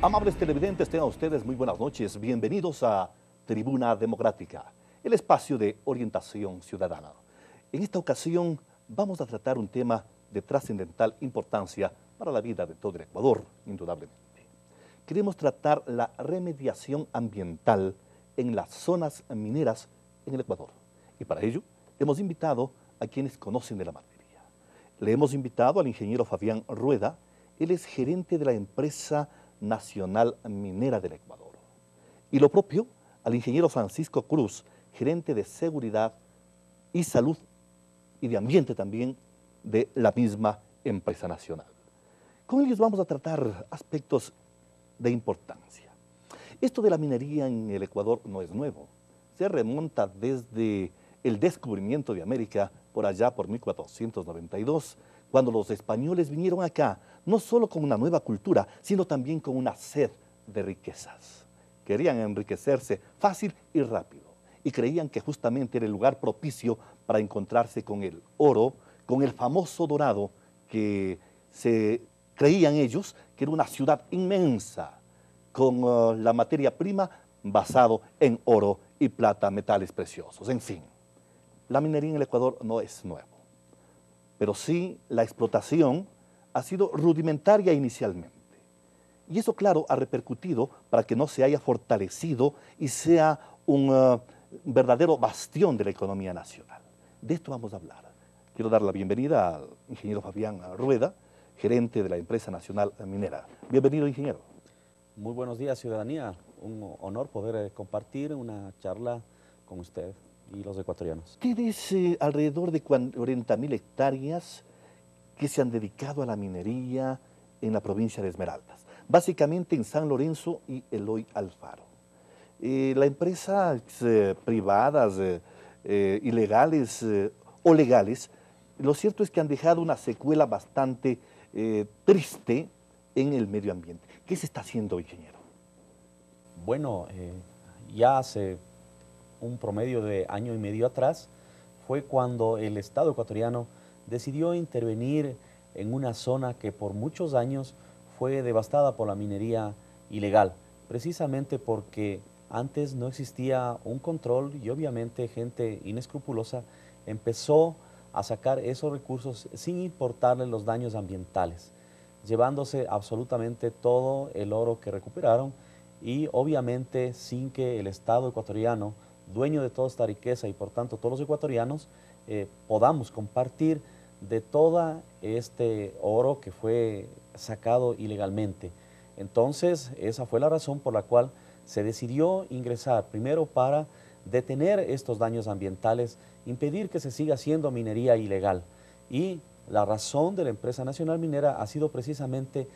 Amables televidentes, tengan ustedes muy buenas noches. Bienvenidos a Tribuna Democrática, el espacio de orientación ciudadana. En esta ocasión vamos a tratar un tema de trascendental importancia para la vida de todo el Ecuador, indudablemente. Queremos tratar la remediación ambiental en las zonas mineras en el Ecuador. Y para ello hemos invitado a quienes conocen de la materia. Le hemos invitado al ingeniero Fabián Rueda. Él es gerente de la empresa Nacional Minera del Ecuador. Y lo propio al ingeniero Francisco Cruz, gerente de Seguridad y Salud y de Ambiente también de la misma empresa nacional. Con ellos vamos a tratar aspectos de importancia. Esto de la minería en el Ecuador no es nuevo. Se remonta desde el descubrimiento de América por allá por 1492, cuando los españoles vinieron acá, no solo con una nueva cultura, sino también con una sed de riquezas. Querían enriquecerse fácil y rápido, y creían que justamente era el lugar propicio para encontrarse con el oro, con el famoso Dorado, que se creían ellos que era una ciudad inmensa, con la materia prima basado en oro y plata, metales preciosos, en fin. La minería en el Ecuador no es nuevo, pero sí la explotación ha sido rudimentaria inicialmente. Y eso, claro, ha repercutido para que no se haya fortalecido y sea un verdadero bastión de la economía nacional. De esto vamos a hablar. Quiero dar la bienvenida al ingeniero Fabián Rueda, gerente de la empresa Nacional Minera. Bienvenido, ingeniero. Muy buenos días, ciudadanía. Un honor poder compartir una charla con usted y los ecuatorianos. Tienes alrededor de 40.000 hectáreas que se han dedicado a la minería en la provincia de Esmeraldas, básicamente en San Lorenzo y Eloy Alfaro. La empresa privadas, ilegales o legales, lo cierto es que han dejado una secuela bastante triste en el medio ambiente. ¿Qué se está haciendo, ingeniero? Bueno, ya hace un promedio de año y medio atrás fue cuando el Estado ecuatoriano decidió intervenir en una zona que por muchos años fue devastada por la minería ilegal, precisamente porque antes no existía un control y obviamente gente inescrupulosa empezó a sacar esos recursos sin importarle los daños ambientales, llevándose absolutamente todo el oro que recuperaron y obviamente sin que el Estado ecuatoriano, dueño de toda esta riqueza y por tanto todos los ecuatorianos, podamos compartir de todo este oro que fue sacado ilegalmente. Entonces, esa fue la razón por la cual se decidió ingresar, primero para detener estos daños ambientales, impedir que se siga haciendo minería ilegal. Y la razón de la empresa nacional minera ha sido precisamente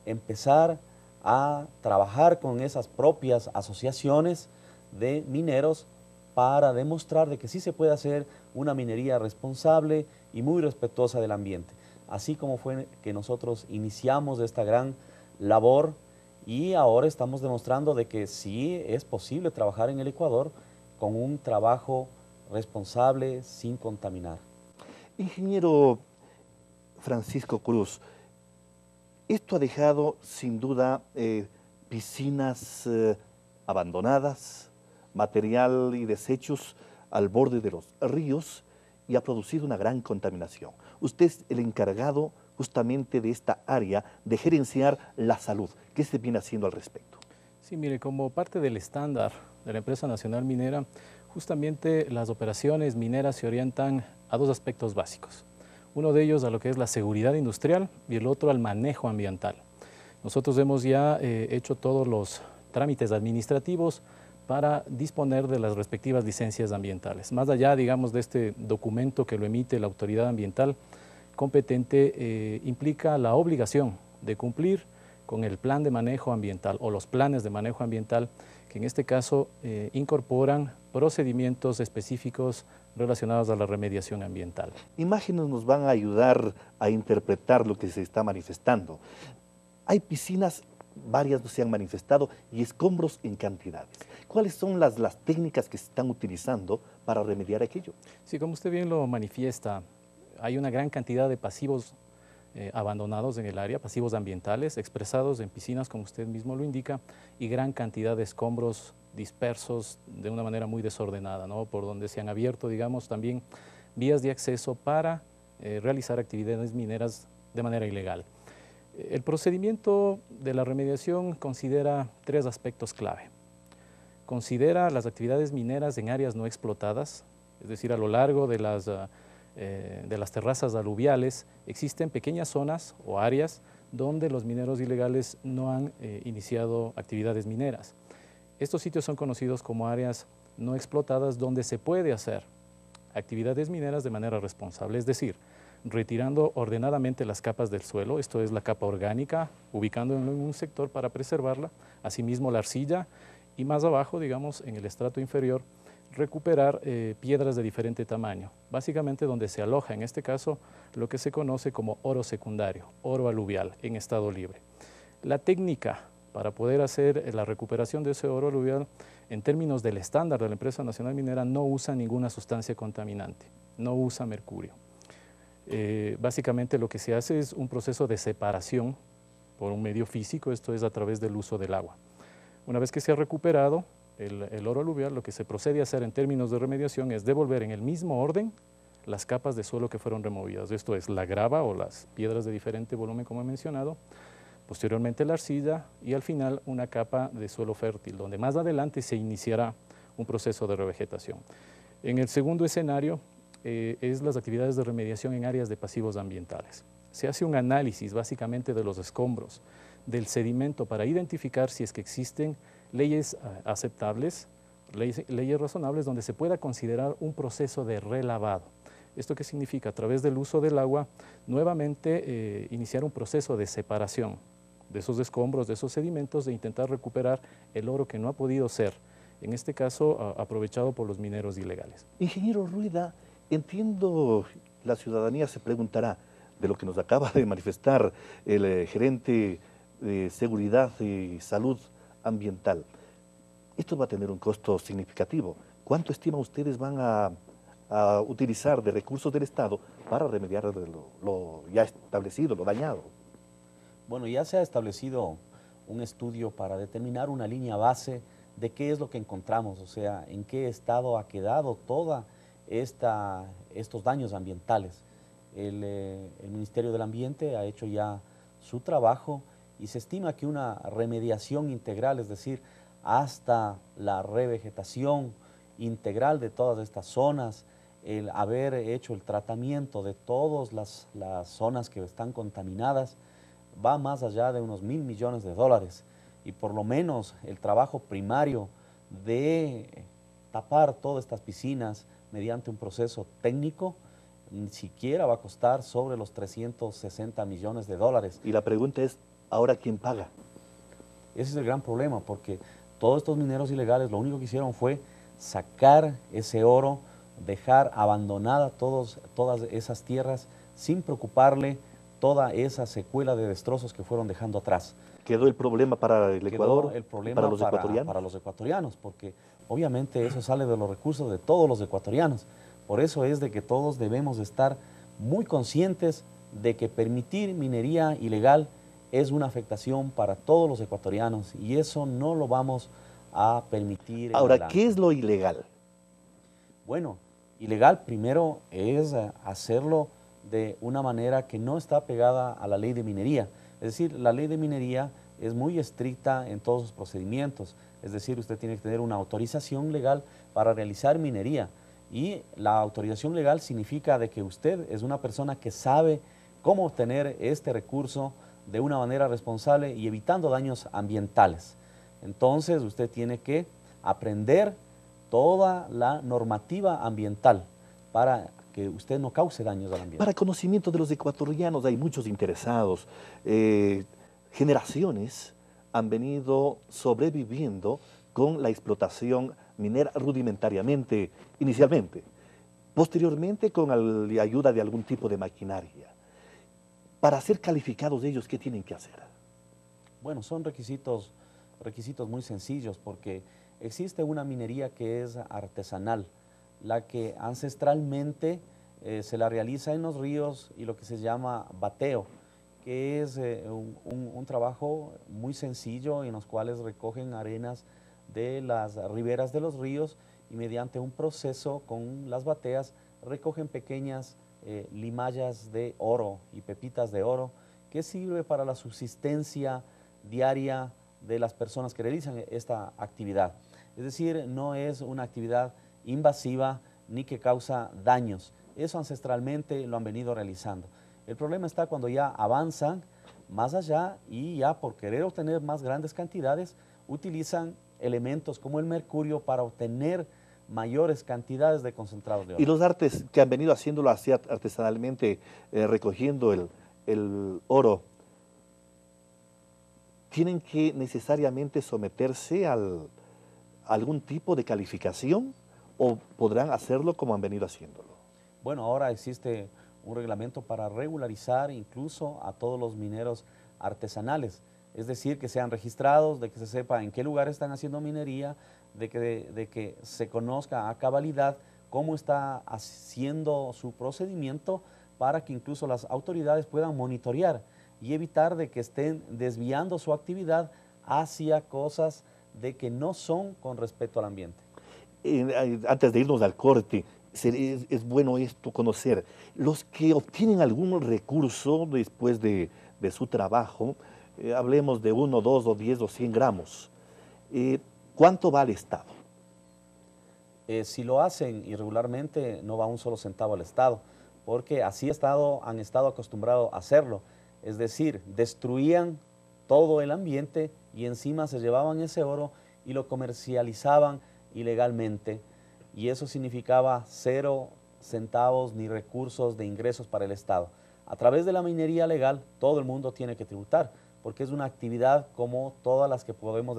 empezar a trabajar con esas propias asociaciones de mineros para demostrar de que sí se puede hacer una minería responsable y muy respetuosa del ambiente. Así como fue que nosotros iniciamos esta gran labor y ahora estamos demostrando de que sí es posible trabajar en el Ecuador con un trabajo responsable sin contaminar. Ingeniero Francisco Cruz, esto ha dejado sin duda piscinas abandonadas, material y desechos al borde de los ríos y ha producido una gran contaminación. Usted es el encargado justamente de esta área de gerenciar la salud. ¿Qué se viene haciendo al respecto? Sí, mire, como parte del estándar de la empresa nacional minera, justamente las operaciones mineras se orientan a dos aspectos básicos. Uno de ellos a lo que es la seguridad industrial y el otro al manejo ambiental. Nosotros hemos ya hecho todos los trámites administrativos para disponer de las respectivas licencias ambientales. Más allá, digamos, de este documento que lo emite la autoridad ambiental competente, implica la obligación de cumplir con el plan de manejo ambiental o los planes de manejo ambiental, que en este caso incorporan procedimientos específicos relacionados a la remediación ambiental. Imágenes nos van a ayudar a interpretar lo que se está manifestando. Hay piscinas, varias se han manifestado, y escombros en cantidades. ¿Cuáles son las técnicas que se están utilizando para remediar aquello? Sí, como usted bien lo manifiesta, hay una gran cantidad de pasivos abandonados en el área, pasivos ambientales, expresados en piscinas, como usted mismo lo indica, y gran cantidad de escombros dispersos de una manera muy desordenada, ¿no? Por donde se han abierto, digamos, también vías de acceso para realizar actividades mineras de manera ilegal. El procedimiento de la remediación considera 3 aspectos clave. Considera las actividades mineras en áreas no explotadas, es decir, a lo largo de las terrazas aluviales existen pequeñas zonas o áreas donde los mineros ilegales no han iniciado actividades mineras. Estos sitios son conocidos como áreas no explotadas donde se puede hacer actividades mineras de manera responsable, es decir, retirando ordenadamente las capas del suelo, esto es la capa orgánica, ubicándola en un sector para preservarla, asimismo la arcilla y más abajo, digamos, en el estrato inferior, recuperar piedras de diferente tamaño, básicamente donde se aloja, en este caso, lo que se conoce como oro secundario, oro aluvial en estado libre. La técnica para poder hacer la recuperación de ese oro aluvial, en términos del estándar de la Empresa Nacional Minera, no usa ninguna sustancia contaminante, no usa mercurio. Básicamente lo que se hace es un proceso de separación por un medio físico, esto es a través del uso del agua. Una vez que se ha recuperado el oro aluvial, lo que se procede a hacer en términos de remediación es devolver en el mismo orden las capas de suelo que fueron removidas, esto es la grava o las piedras de diferente volumen como he mencionado, posteriormente la arcilla y al final una capa de suelo fértil, donde más adelante se iniciará un proceso de revegetación. En el segundo escenario es las actividades de remediación en áreas de pasivos ambientales. Se hace un análisis básicamente de los escombros, del sedimento para identificar si es que existen leyes aceptables, leyes razonables donde se pueda considerar un proceso de relavado. ¿Esto qué significa? A través del uso del agua, nuevamente iniciar un proceso de separación de esos escombros, de esos sedimentos, de intentar recuperar el oro que no ha podido ser, en este caso aprovechado por los mineros ilegales. Ingeniero Rueda, entiendo, la ciudadanía se preguntará de lo que nos acaba de manifestar el gerente de Seguridad y Salud Ambiental. Esto va a tener un costo significativo. ¿Cuánto estiman ustedes van a utilizar de recursos del Estado para remediar lo ya establecido, lo dañado? Bueno, ya se ha establecido un estudio para determinar una línea base de qué es lo que encontramos, o sea, en qué estado ha quedado toda estos daños ambientales. El Ministerio del Ambiente ha hecho ya su trabajo y se estima que una remediación integral, es decir, hasta la revegetación integral de todas estas zonas, el haber hecho el tratamiento de todas las zonas que están contaminadas, va más allá de unos $1.000 millones y por lo menos el trabajo primario de tapar todas estas piscinas mediante un proceso técnico ni siquiera va a costar sobre los $360 millones. Y la pregunta es, ¿ahora quién paga? Ese es el gran problema, porque todos estos mineros ilegales lo único que hicieron fue sacar ese oro, dejar abandonada todas esas tierras sin preocuparle toda esa secuela de destrozos que fueron dejando atrás. ¿Quedó el problema para el Ecuador? Quedó el problema para los ecuatorianos? Para los ecuatorianos, porque obviamente eso sale de los recursos de todos los ecuatorianos. Por eso es de que todos debemos estar muy conscientes de que permitir minería ilegal es una afectación para todos los ecuatorianos y eso no lo vamos a permitir. Ahora, ¿qué es lo ilegal? Bueno, ilegal primero es hacerlo de una manera que no está pegada a la ley de minería. Es decir, la ley de minería es muy estricta en todos sus procedimientos. Es decir, usted tiene que tener una autorización legal para realizar minería. Y la autorización legal significa de que usted es una persona que sabe cómo obtener este recurso de una manera responsable y evitando daños ambientales. Entonces, usted tiene que aprender toda la normativa ambiental para que usted no cause daños al ambiente. Para conocimiento de los ecuatorianos hay muchos interesados. Generaciones han venido sobreviviendo con la explotación minera rudimentariamente, inicialmente. Posteriormente con la ayuda de algún tipo de maquinaria. Para ser calificados ellos, ¿qué tienen que hacer? Bueno, son requisitos muy sencillos porque existe una minería que es artesanal, la que ancestralmente se la realiza en los ríos y lo que se llama bateo. que es un trabajo muy sencillo en los cuales recogen arenas de las riberas de los ríos y mediante un proceso con las bateas recogen pequeñas limallas de oro y pepitas de oro que sirve para la subsistencia diaria de las personas que realizan esta actividad. Es decir, no es una actividad invasiva ni que causa daños. Eso ancestralmente lo han venido realizando. El problema está cuando ya avanzan más allá y ya por querer obtener más grandes cantidades utilizan elementos como el mercurio para obtener mayores cantidades de concentrados de oro. Y los artes que han venido haciéndolo así artesanalmente, recogiendo el oro, ¿tienen que necesariamente someterse a algún tipo de calificación o podrán hacerlo como han venido haciéndolo? Bueno, ahora existe un reglamento para regularizar incluso a todos los mineros artesanales, es decir, que sean registrados, de que se sepa en qué lugar están haciendo minería, de que se conozca a cabalidad cómo está haciendo su procedimiento para que incluso las autoridades puedan monitorear y evitar de que estén desviando su actividad hacia cosas de que no son con respeto al ambiente. Antes de irnos al corte, es bueno esto conocer. Los que obtienen algún recurso después de su trabajo, hablemos de 1, 2 o 10 o 100 gramos, ¿cuánto va al Estado? Si lo hacen irregularmente, no va un solo centavo al Estado, porque así han estado acostumbrados a hacerlo. Es decir, destruían todo el ambiente y encima se llevaban ese oro y lo comercializaban ilegalmente. Y eso significaba 0 centavos ni recursos de ingresos para el Estado. A través de la minería legal, todo el mundo tiene que tributar, porque es una actividad como todas las que podemos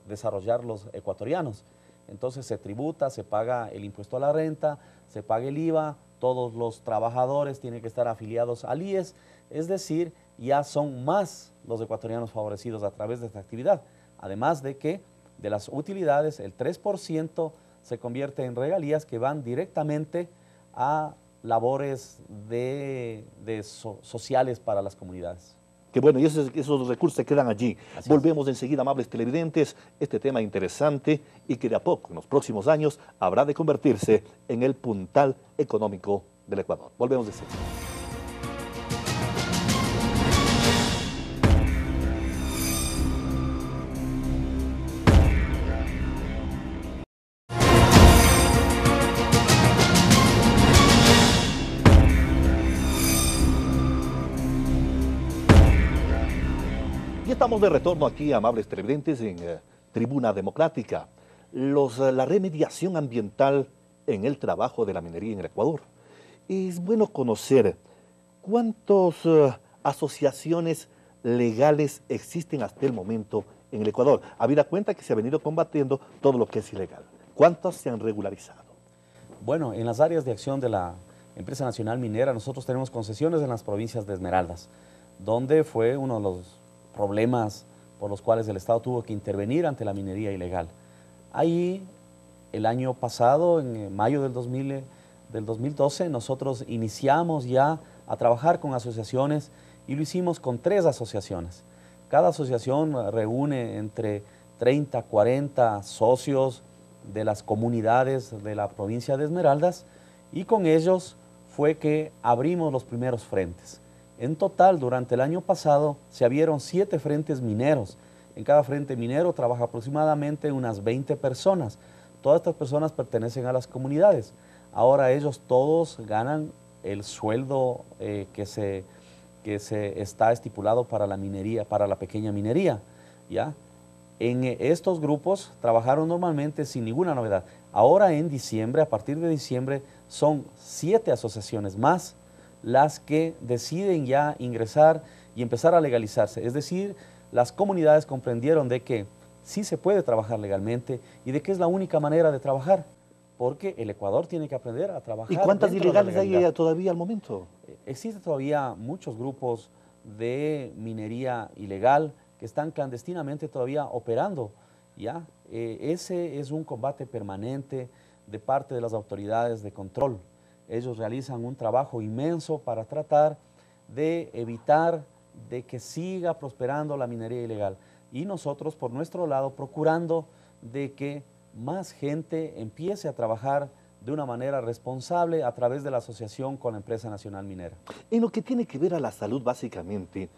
desarrollar los ecuatorianos. Entonces se tributa, se paga el impuesto a la renta, se paga el IVA, todos los trabajadores tienen que estar afiliados al IES, es decir, ya son más los ecuatorianos favorecidos a través de esta actividad. Además de que de las utilidades, el 3% se convierte en regalías que van directamente a labores sociales para las comunidades. Que bueno, y esos recursos se quedan allí. Así Volvemos enseguida, amables televidentes, este tema interesante y que de a poco, en los próximos años, habrá de convertirse en el puntal económico del Ecuador. Volvemos enseguida. Y estamos de retorno aquí, amables televidentes, en Tribuna Democrática. La remediación ambiental en el trabajo de la minería en el Ecuador. Es bueno conocer cuántas asociaciones legales existen hasta el momento en el Ecuador, habida cuenta que se ha venido combatiendo todo lo que es ilegal. ¿Cuántas se han regularizado? Bueno, en las áreas de acción de la Empresa Nacional Minera, nosotros tenemos concesiones en las provincias de Esmeraldas, donde fue uno de los problemas por los cuales el Estado tuvo que intervenir ante la minería ilegal. Ahí, el año pasado, en mayo del 2012, nosotros iniciamos ya a trabajar con asociaciones y lo hicimos con 3 asociaciones. Cada asociación reúne entre 30, 40 socios de las comunidades de la provincia de Esmeraldas y con ellos fue que abrimos los primeros frentes. En total, durante el año pasado, se abrieron 7 frentes mineros. En cada frente minero trabaja aproximadamente unas 20 personas. Todas estas personas pertenecen a las comunidades. Ahora ellos todos ganan el sueldo que se está estipulado para la minería, para la pequeña minería, ¿ya? En estos grupos trabajaron normalmente sin ninguna novedad. Ahora en diciembre, a partir de diciembre, son 7 asociaciones más las que deciden ya ingresar y empezar a legalizarse. Es decir, las comunidades comprendieron de que sí se puede trabajar legalmente y de que es la única manera de trabajar, porque el Ecuador tiene que aprender a trabajar. ¿Y cuántas ilegales hay todavía al momento? Existen todavía muchos grupos de minería ilegal que están clandestinamente todavía operando, ¿ya? Ese es un combate permanente de parte de las autoridades de control. Ellos realizan un trabajo inmenso para tratar de evitar de que siga prosperando la minería ilegal. Y nosotros, por nuestro lado, procurando de que más gente empiece a trabajar de una manera responsable a través de la asociación con la Empresa Nacional Minera. En lo que tiene que ver a la salud, básicamente,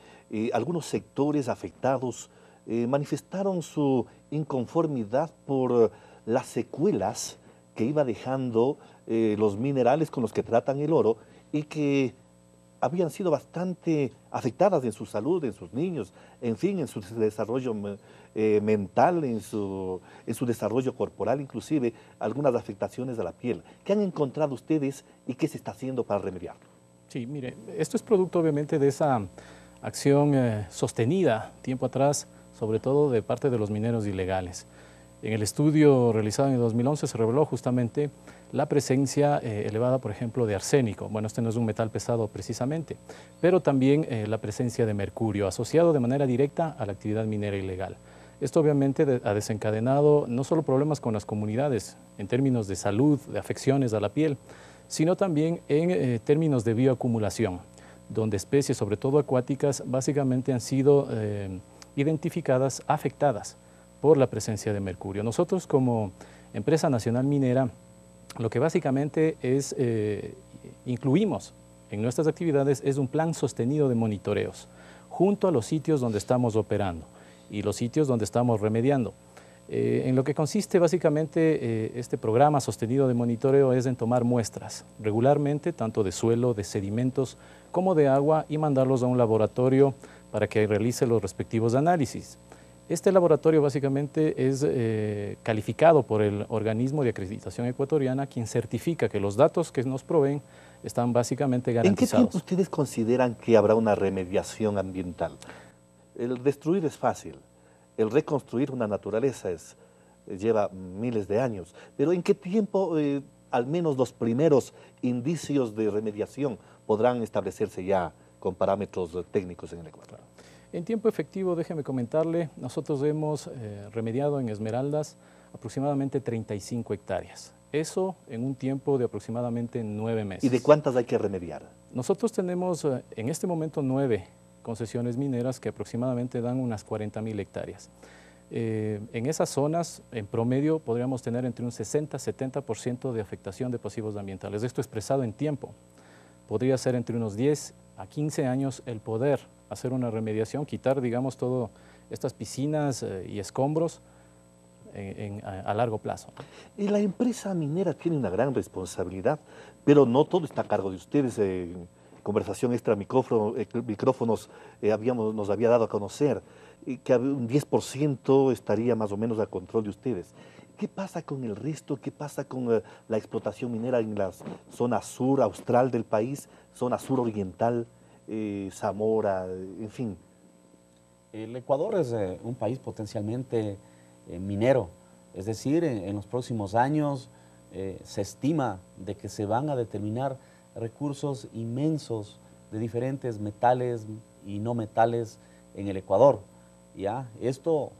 algunos sectores afectados manifestaron su inconformidad por las secuelas que iba dejando los minerales con los que tratan el oro y que habían sido bastante afectadas en su salud, en sus niños, en fin, en su desarrollo mental, en su desarrollo corporal, inclusive algunas afectaciones a la piel. ¿Qué han encontrado ustedes y qué se está haciendo para remediarlo? Sí, mire, esto es producto obviamente de esa acción sostenida tiempo atrás, sobre todo de parte de los mineros ilegales. En el estudio realizado en el 2011 se reveló justamente la presencia elevada, por ejemplo, de arsénico. Bueno, este no es un metal pesado precisamente, pero también la presencia de mercurio, asociado de manera directa a la actividad minera ilegal. Esto obviamente ha desencadenado no solo problemas con las comunidades en términos de salud, de afecciones a la piel, sino también en términos de bioacumulación, donde especies, sobre todo acuáticas, básicamente han sido identificadas, afectadas por la presencia de mercurio. Nosotros como Empresa Nacional Minera, lo que básicamente es, incluimos en nuestras actividades es un plan sostenido de monitoreos, junto a los sitios donde estamos operando y los sitios donde estamos remediando. En lo que consiste básicamente este programa sostenido de monitoreo es en tomar muestras regularmente, tanto de suelo, de sedimentos, como de agua, y mandarlos a un laboratorio para que realice los respectivos análisis. Este laboratorio básicamente es calificado por el organismo de acreditación ecuatoriana, quien certifica que los datos que nos proveen están básicamente garantizados. ¿En qué tiempo ustedes consideran que habrá una remediación ambiental? El destruir es fácil, el reconstruir una naturaleza lleva miles de años, pero ¿en qué tiempo al menos los primeros indicios de remediación podrán establecerse ya con parámetros técnicos en el Ecuador? En tiempo efectivo, déjeme comentarle, nosotros hemos remediado en Esmeraldas aproximadamente 35 hectáreas. Eso en un tiempo de aproximadamente 9 meses. ¿Y de cuántas hay que remediar? Nosotros tenemos en este momento 9 concesiones mineras que aproximadamente dan unas 40.000 hectáreas. En esas zonas, en promedio, podríamos tener entre un 60-70% de afectación de pasivos ambientales. Esto expresado en tiempo. Podría ser entre unos 10 a 15 años el poder hacer una remediación, quitar, digamos, todas estas piscinas y escombros a largo plazo. Y la empresa minera tiene una gran responsabilidad, pero no todo está a cargo de ustedes. En conversación extra micrófonos nos había dado a conocer que un 10% estaría más o menos a control de ustedes. ¿Qué pasa con el resto? ¿Qué pasa con la explotación minera en la zona sur austral del país, zona sur oriental, Zamora, en fin? El Ecuador es un país potencialmente minero, es decir, en los próximos años se estima de que se van a determinar recursos inmensos de diferentes metales y no metales en el Ecuador. ¿Ya? Esto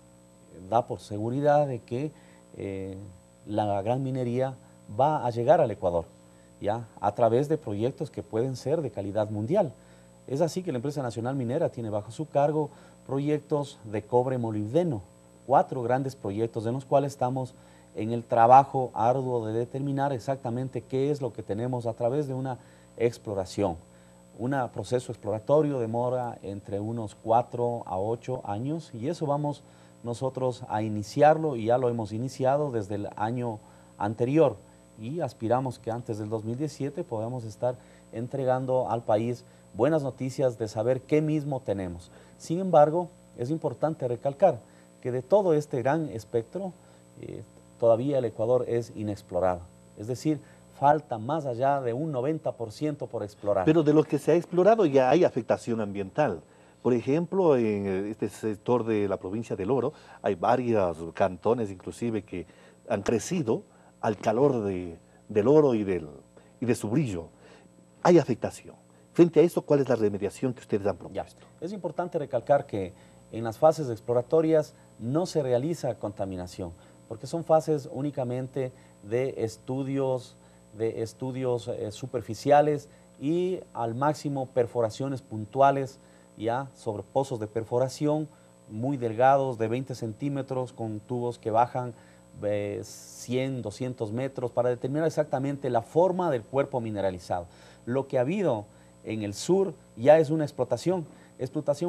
da por seguridad de que la gran minería va a llegar al Ecuador, ¿ya? A través de proyectos que pueden ser de calidad mundial. Es así que la Empresa Nacional Minera tiene bajo su cargo proyectos de cobre molibdeno, 4 grandes proyectos en los cuales estamos en el trabajo arduo de determinar exactamente qué es lo que tenemos a través de una exploración. Un proceso exploratorio demora entre unos 4 a 8 años y eso vamos nosotros a iniciarlo y ya lo hemos iniciado desde el año anterior y aspiramos que antes del 2017 podamos estar entregando al país buenas noticias de saber qué mismo tenemos. Sin embargo, es importante recalcar que de todo este gran espectro todavía el Ecuador es inexplorado. Es decir, falta más allá de un 90% por explorar. Pero de lo que se ha explorado ya hay afectación ambiental. Por ejemplo, en este sector de la provincia del Oro hay varios cantones inclusive que han crecido al calor del oro y de su brillo. Hay afectación. Frente a eso, ¿cuál es la remediación que ustedes han propuesto? Ya. Es importante recalcar que en las fases exploratorias no se realiza contaminación, porque son fases únicamente de estudios superficiales y al máximo perforaciones puntuales, ya sobre pozos de perforación muy delgados, de 20 centímetros, con tubos que bajan 100, 200 metros, para determinar exactamente la forma del cuerpo mineralizado. Lo que ha habido en el sur ya es una explotación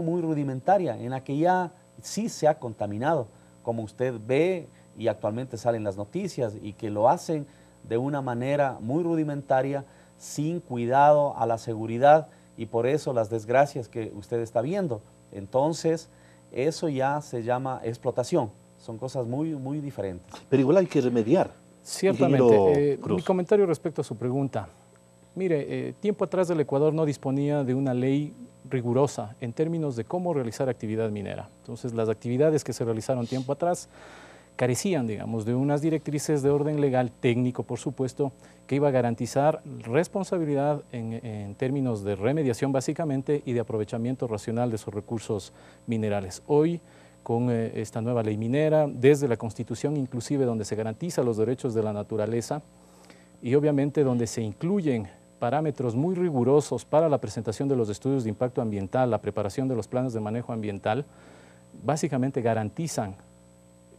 muy rudimentaria, en la que ya sí se ha contaminado, como usted ve y actualmente salen las noticias, y que lo hacen de una manera muy rudimentaria, sin cuidado a la seguridad, y por eso las desgracias que usted está viendo. Entonces, eso ya se llama explotación. Son cosas muy, muy diferentes. Pero igual hay que remediar. Ciertamente. Mi comentario respecto a su pregunta. Mire, tiempo atrás el Ecuador no disponía de una ley rigurosa en términos de cómo realizar actividad minera. Entonces, las actividades que se realizaron tiempo atrás carecían, digamos, de unas directrices de orden legal técnico, por supuesto, que iba a garantizar responsabilidad en términos de remediación básicamente y de aprovechamiento racional de esos recursos minerales. Hoy, con esta nueva ley minera, desde la Constitución inclusive, donde se garantiza los derechos de la naturaleza y obviamente donde se incluyen parámetros muy rigurosos para la presentación de los estudios de impacto ambiental, la preparación de los planes de manejo ambiental, básicamente garantizan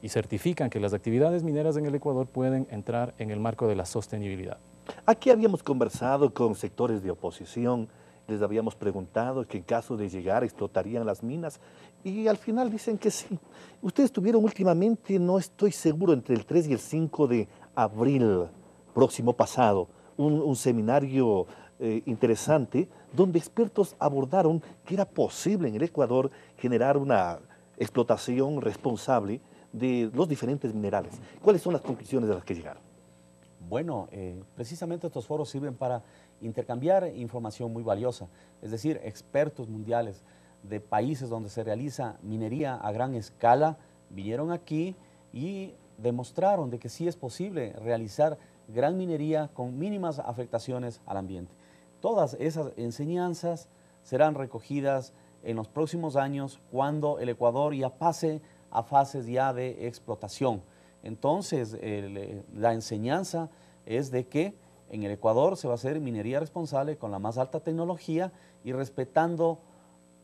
y certifican que las actividades mineras en el Ecuador pueden entrar en el marco de la sostenibilidad. Aquí habíamos conversado con sectores de oposición, les habíamos preguntado que en caso de llegar explotarían las minas y al final dicen que sí. Ustedes tuvieron últimamente, no estoy seguro, entre el 3 y el 5 de abril próximo pasado, un seminario interesante donde expertos abordaron que era posible en el Ecuador generar una explotación responsable de los diferentes minerales. ¿Cuáles son las conclusiones a las que llegaron? Bueno, precisamente estos foros sirven para intercambiar información muy valiosa, es decir, expertos mundiales de países donde se realiza minería a gran escala vinieron aquí y demostraron de que sí es posible realizar gran minería con mínimas afectaciones al ambiente. Todas esas enseñanzas serán recogidas en los próximos años cuando el Ecuador ya pase a fases ya de explotación. Entonces, la enseñanza es de que en el Ecuador se va a hacer minería responsable con la más alta tecnología y respetando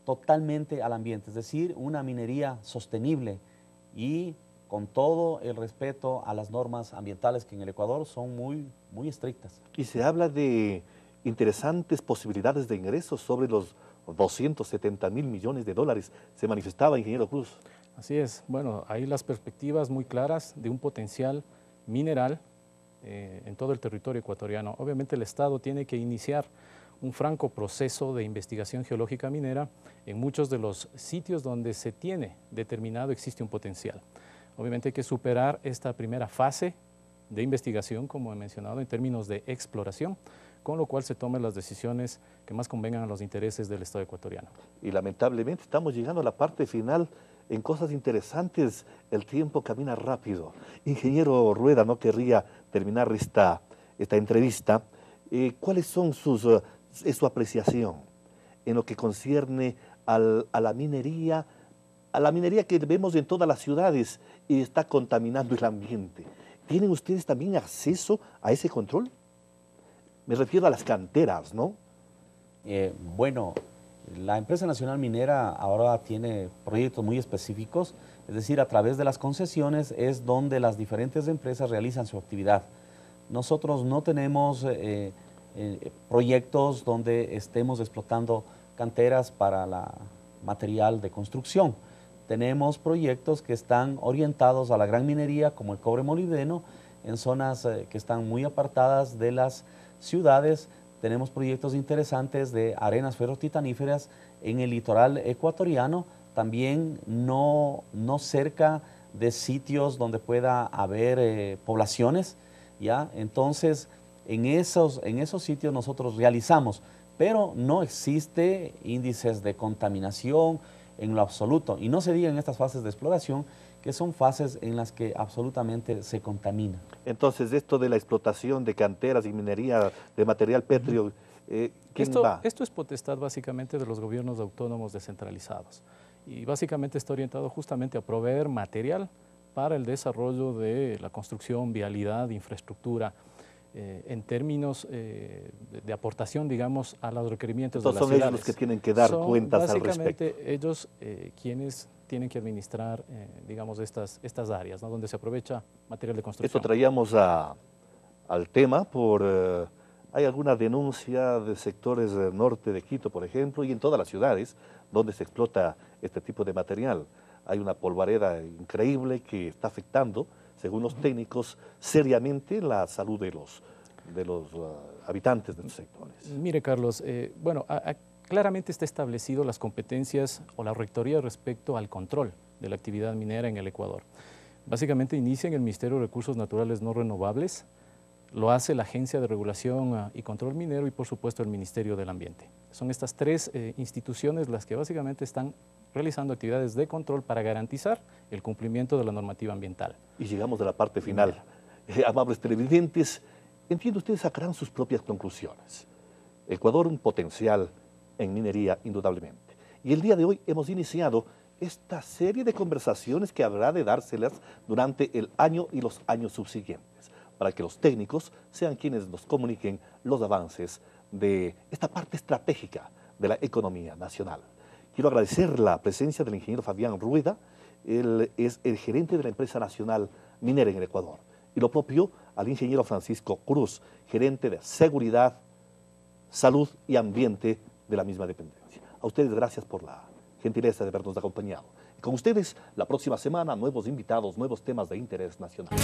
totalmente al ambiente, es decir, una minería sostenible y con todo el respeto a las normas ambientales que en el Ecuador son muy, muy estrictas. Y se habla de interesantes posibilidades de ingresos sobre los 270.000 millones de dólares. Se manifestaba, ingeniero Cruz. Así es. Bueno, hay las perspectivas muy claras de un potencial mineral en todo el territorio ecuatoriano. Obviamente el Estado tiene que iniciar un franco proceso de investigación geológica minera en muchos de los sitios donde se tiene determinado existe un potencial. Obviamente hay que superar esta primera fase de investigación, como he mencionado, en términos de exploración, con lo cual se tomen las decisiones que más convengan a los intereses del Estado ecuatoriano. Y lamentablemente estamos llegando a la parte final en cosas interesantes. El tiempo camina rápido. Ingeniero Rueda, no querría terminar esta entrevista. ¿Cuáles son su apreciación en lo que concierne a la minería que vemos en todas las ciudades y está contaminando el ambiente? ¿Tienen ustedes también acceso a ese control? Me refiero a las canteras, ¿no? Bueno, la Empresa Nacional Minera ahora tiene proyectos muy específicos, es decir, a través de las concesiones es donde las diferentes empresas realizan su actividad. Nosotros no tenemos proyectos donde estemos explotando canteras para material de construcción. Tenemos proyectos que están orientados a la gran minería, como el cobre molibdeno, en zonas que están muy apartadas de las ciudades. Tenemos proyectos interesantes de arenas ferrotitaníferas en el litoral ecuatoriano, también no cerca de sitios donde pueda haber poblaciones, ¿ya? Entonces, en esos sitios nosotros realizamos, pero no existe índices de contaminación en lo absoluto, y no se diga en estas fases de exploración, que son fases en las que absolutamente se contamina. Entonces, esto de la explotación de canteras y minería de material pétreo, ¿quién va? Esto es potestad básicamente de los gobiernos autónomos descentralizados y básicamente está orientado justamente a proveer material para el desarrollo de la construcción, vialidad, infraestructura. en términos de aportación, digamos, a los requerimientos de las son ciudades. ellos los que tienen que dar cuentas al respecto. Básicamente ellos quienes tienen que administrar, digamos, estas áreas, ¿no? Donde se aprovecha material de construcción. Esto traíamos al tema por... hay alguna denuncia de sectores del norte de Quito, por ejemplo, y en todas las ciudades donde se explota este tipo de material. Hay una polvareda increíble que está afectando, según los técnicos, seriamente la salud de los habitantes de los sectores. Mire, Carlos, bueno, claramente está establecido las competencias o la rectoría respecto al control de la actividad minera en el Ecuador. Básicamente inicia en el Ministerio de Recursos Naturales No Renovables, lo hace la Agencia de Regulación y Control Minero y, por supuesto, el Ministerio del Ambiente. Son estas tres instituciones las que básicamente están realizando actividades de control para garantizar el cumplimiento de la normativa ambiental. Y llegamos a la parte final. Amables televidentes, entiendo ustedes sacarán sus propias conclusiones. Ecuador un potencial en minería, indudablemente. Y el día de hoy hemos iniciado esta serie de conversaciones que habrá de dárselas durante el año y los años subsiguientes, para que los técnicos sean quienes nos comuniquen los avances de esta parte estratégica de la economía nacional. Quiero agradecer la presencia del ingeniero Fabián Rueda, él es el gerente de la empresa nacional minera en el Ecuador, y lo propio al ingeniero Francisco Cruz, gerente de seguridad, salud y ambiente de la misma dependencia. A ustedes gracias por la gentileza de habernos acompañado. Y con ustedes, la próxima semana, nuevos invitados, nuevos temas de interés nacional.